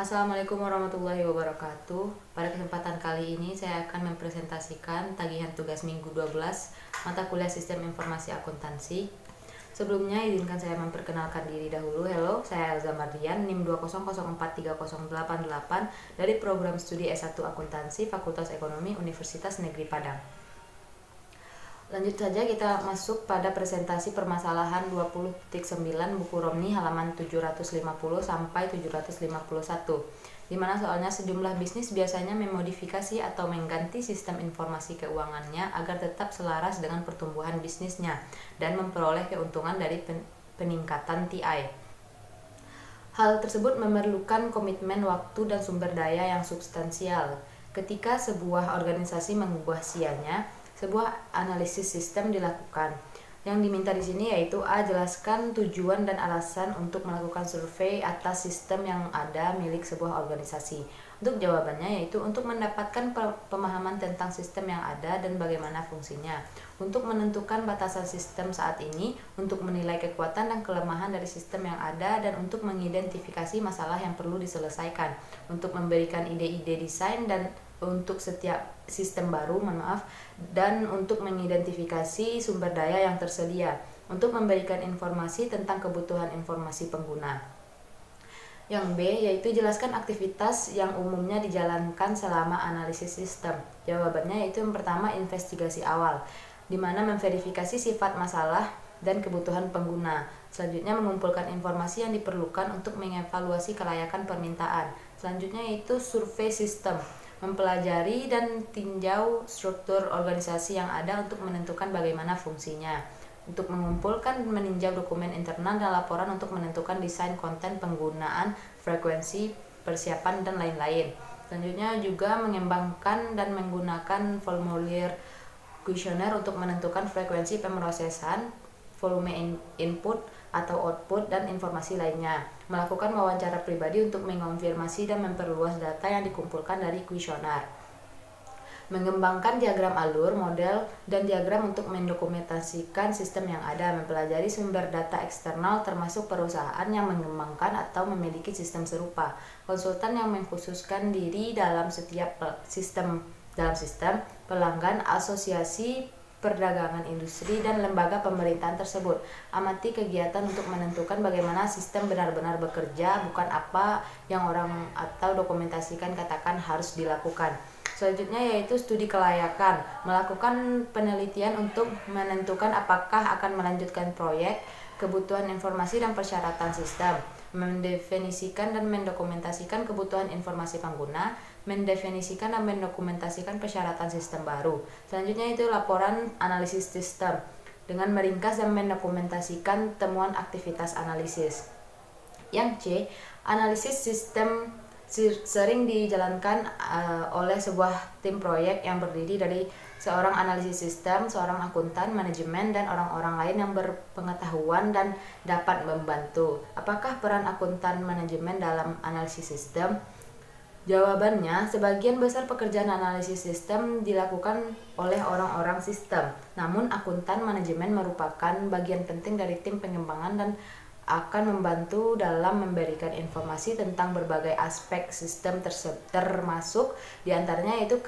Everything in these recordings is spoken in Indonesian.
Assalamualaikum warahmatullahi wabarakatuh. Pada kesempatan kali ini saya akan mempresentasikan tagihan tugas minggu 12 mata kuliah Sistem Informasi Akuntansi. Sebelumnya izinkan saya memperkenalkan diri dahulu. Halo, saya Elza Mardian, NIM 200430888 dari program studi S1 Akuntansi Fakultas Ekonomi Universitas Negeri Padang. Lanjut saja kita masuk pada presentasi permasalahan 20.9 buku Romni halaman 750 sampai 751, di mana soalnya sejumlah bisnis biasanya memodifikasi atau mengganti sistem informasi keuangannya agar tetap selaras dengan pertumbuhan bisnisnya dan memperoleh keuntungan dari peningkatan TI. Hal tersebut memerlukan komitmen waktu dan sumber daya yang substansial. Ketika sebuah organisasi mengubah sianya, sebuah analisis sistem dilakukan. Yang diminta di sini yaitu A. Jelaskan tujuan dan alasan untuk melakukan survei atas sistem yang ada milik sebuah organisasi. Untuk jawabannya yaitu untuk mendapatkan pemahaman tentang sistem yang ada dan bagaimana fungsinya. Untuk menentukan batasan sistem saat ini, untuk menilai kekuatan dan kelemahan dari sistem yang ada, dan untuk mengidentifikasi masalah yang perlu diselesaikan. Untuk memberikan ide-ide desain dan untuk setiap sistem baru, dan untuk mengidentifikasi sumber daya yang tersedia, untuk memberikan informasi tentang kebutuhan informasi pengguna. Yang B yaitu jelaskan aktivitas yang umumnya dijalankan selama analisis sistem. Jawabannya yaitu yang pertama investigasi awal, di mana memverifikasi sifat masalah dan kebutuhan pengguna. Selanjutnya mengumpulkan informasi yang diperlukan untuk mengevaluasi kelayakan permintaan. Selanjutnya yaitu survei sistem, mempelajari dan tinjau struktur organisasi yang ada untuk menentukan bagaimana fungsinya. Untuk mengumpulkan dan meninjau dokumen internal dan laporan untuk menentukan desain konten penggunaan, frekuensi, persiapan, dan lain-lain. Selanjutnya juga mengembangkan dan menggunakan formulir kuesioner untuk menentukan frekuensi pemrosesan, volume input atau output, dan informasi lainnya. Melakukan wawancara pribadi untuk mengonfirmasi dan memperluas data yang dikumpulkan dari kuesioner. Mengembangkan diagram alur, model, dan diagram untuk mendokumentasikan sistem yang ada. Mempelajari sumber data eksternal termasuk perusahaan yang mengembangkan atau memiliki sistem serupa. Konsultan yang mengkhususkan diri dalam setiap sistem, pelanggan, asosiasi perdagangan industri, dan lembaga pemerintahan tersebut. Amati kegiatan untuk menentukan bagaimana sistem benar-benar bekerja, bukan apa yang orang atau dokumentasikan katakan harus dilakukan. Selanjutnya yaitu studi kelayakan, melakukan penelitian untuk menentukan apakah akan melanjutkan proyek, kebutuhan informasi dan persyaratan sistem, mendefinisikan dan mendokumentasikan kebutuhan informasi pengguna, mendefinisikan dan mendokumentasikan persyaratan sistem baru. Selanjutnya itu laporan analisis sistem, dengan meringkas dan mendokumentasikan temuan aktivitas analisis. Yang C, analisis sistem sering dijalankan oleh sebuah tim proyek yang berdiri dari seorang analisis sistem, seorang akuntan, manajemen, dan orang-orang lain yang berpengetahuan dan dapat membantu. Apakah peran akuntan manajemen dalam analisis sistem? Jawabannya, sebagian besar pekerjaan analisis sistem dilakukan oleh orang-orang sistem. Namun akuntan manajemen merupakan bagian penting dari tim pengembangan dan akan membantu dalam memberikan informasi tentang berbagai aspek sistem termasuk diantaranya itu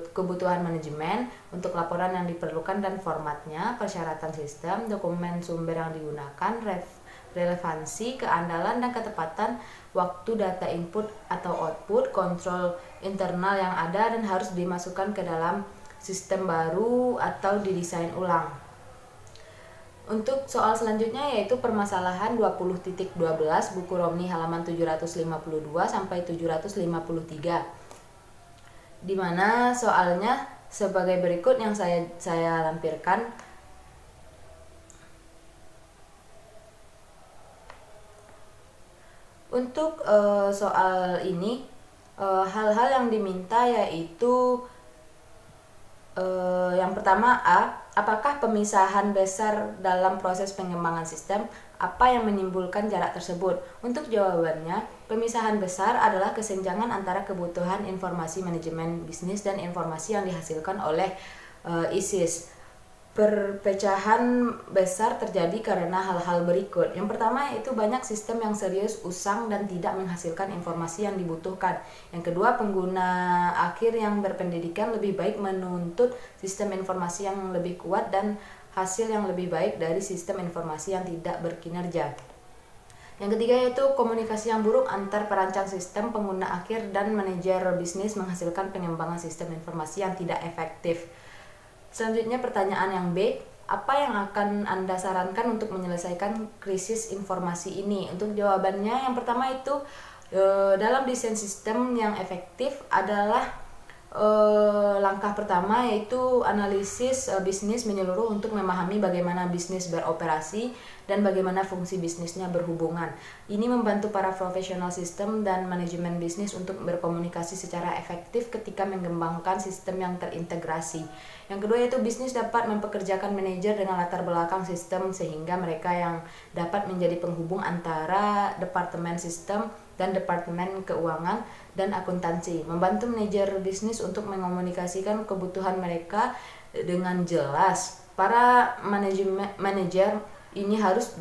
kebutuhan manajemen, untuk laporan yang diperlukan dan formatnya, persyaratan sistem, dokumen sumber yang digunakan, relevansi, keandalan dan ketepatan waktu data input atau output, kontrol internal yang ada dan harus dimasukkan ke dalam sistem baru atau didesain ulang. Untuk soal selanjutnya yaitu permasalahan 20.12 buku Romni halaman 752 sampai 753. Di mana soalnya sebagai berikut yang saya lampirkan. Untuk soal ini hal-hal yang diminta yaitu yang pertama A, apakah pemisahan besar dalam proses pengembangan sistem? Apa yang menimbulkan jarak tersebut? Untuk jawabannya, pemisahan besar adalah kesenjangan antara kebutuhan informasi manajemen bisnis dan informasi yang dihasilkan oleh ISIS. Perpecahan besar terjadi karena hal-hal berikut. Yang pertama yaitu banyak sistem yang serius, usang, dan tidak menghasilkan informasi yang dibutuhkan. Yang kedua, pengguna akhir yang berpendidikan lebih baik menuntut sistem informasi yang lebih kuat dan hasil yang lebih baik dari sistem informasi yang tidak berkinerja. Yang ketiga yaitu komunikasi yang buruk antar perancang sistem, pengguna akhir, dan manajer bisnis menghasilkan pengembangan sistem informasi yang tidak efektif. Selanjutnya pertanyaan yang B, apa yang akan Anda sarankan untuk menyelesaikan krisis informasi ini? Untuk jawabannya, yang pertama itu dalam desain sistem yang efektif adalah langkah pertama yaitu analisis bisnis menyeluruh untuk memahami bagaimana bisnis beroperasi dan bagaimana fungsi bisnisnya berhubungan. Ini membantu para profesional sistem dan manajemen bisnis untuk berkomunikasi secara efektif ketika mengembangkan sistem yang terintegrasi. Yang kedua yaitu bisnis dapat mempekerjakan manajer dengan latar belakang sistem sehingga mereka yang dapat menjadi penghubung antara departemen sistem dan departemen keuangan dan akuntansi, membantu manajer bisnis untuk mengomunikasikan kebutuhan mereka dengan jelas. Para manajer ini harus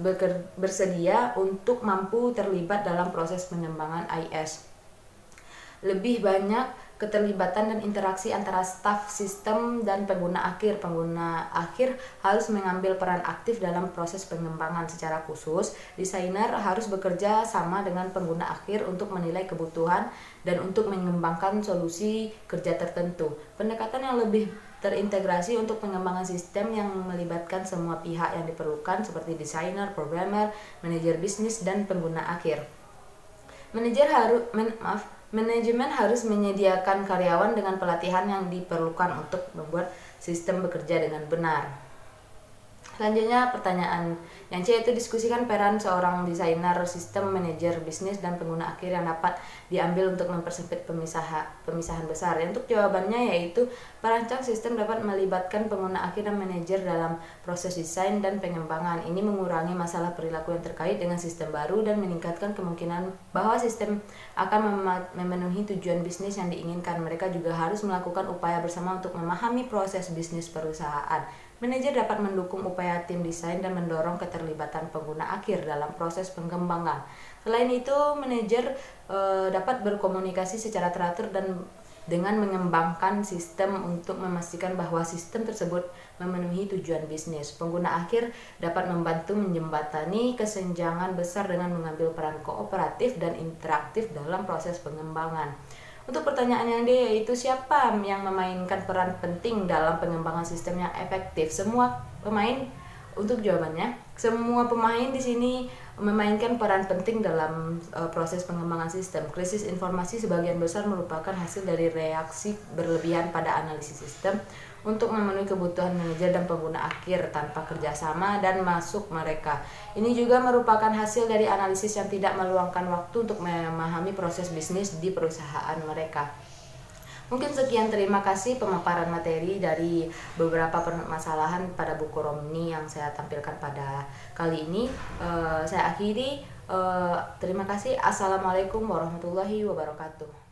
bersedia untuk mampu terlibat dalam proses pengembangan IS. Lebih banyak keterlibatan dan interaksi antara staf sistem dan pengguna akhir. Pengguna akhir harus mengambil peran aktif dalam proses pengembangan. Secara khusus, desainer harus bekerja sama dengan pengguna akhir untuk menilai kebutuhan dan untuk mengembangkan solusi kerja tertentu. Pendekatan yang lebih terintegrasi untuk pengembangan sistem yang melibatkan semua pihak yang diperlukan seperti desainer, programmer, manajer bisnis, dan pengguna akhir. Manajemen harus menyediakan karyawan dengan pelatihan yang diperlukan untuk membuat sistem bekerja dengan benar. Selanjutnya pertanyaan yang C itu diskusikan peran seorang desainer sistem, manajer bisnis, dan pengguna akhir yang dapat diambil untuk mempersempit pemisahan besar. Untuk jawabannya yaitu perancang sistem dapat melibatkan pengguna akhir dan manajer dalam proses desain dan pengembangan. Ini mengurangi masalah perilaku yang terkait dengan sistem baru dan meningkatkan kemungkinan bahwa sistem akan memenuhi tujuan bisnis yang diinginkan. Mereka juga harus melakukan upaya bersama untuk memahami proses bisnis perusahaan. Manajer dapat mendukung upaya tim desain dan mendorong keterlibatan pengguna akhir dalam proses pengembangan. Selain itu, manajer dapat berkomunikasi secara teratur dan dengan mengembangkan sistem untuk memastikan bahwa sistem tersebut memenuhi tujuan bisnis. Pengguna akhir dapat membantu menjembatani kesenjangan besar dengan mengambil peran kooperatif dan interaktif dalam proses pengembangan. Untuk pertanyaan yang D yaitu siapa yang memainkan peran penting dalam pengembangan sistem yang efektif? Semua pemain. Untuk jawabannya, semua pemain di sini memainkan peran penting dalam proses pengembangan sistem. Krisis informasi sebagian besar merupakan hasil dari reaksi berlebihan pada analisis sistem untuk memenuhi kebutuhan manajer dan pengguna akhir tanpa kerjasama dan masuk mereka. Ini juga merupakan hasil dari analisis yang tidak meluangkan waktu untuk memahami proses bisnis di perusahaan mereka. Mungkin sekian, terima kasih pemaparan materi dari beberapa permasalahan pada buku Romni yang saya tampilkan pada kali ini. Saya akhiri, terima kasih. Assalamualaikum warahmatullahi wabarakatuh.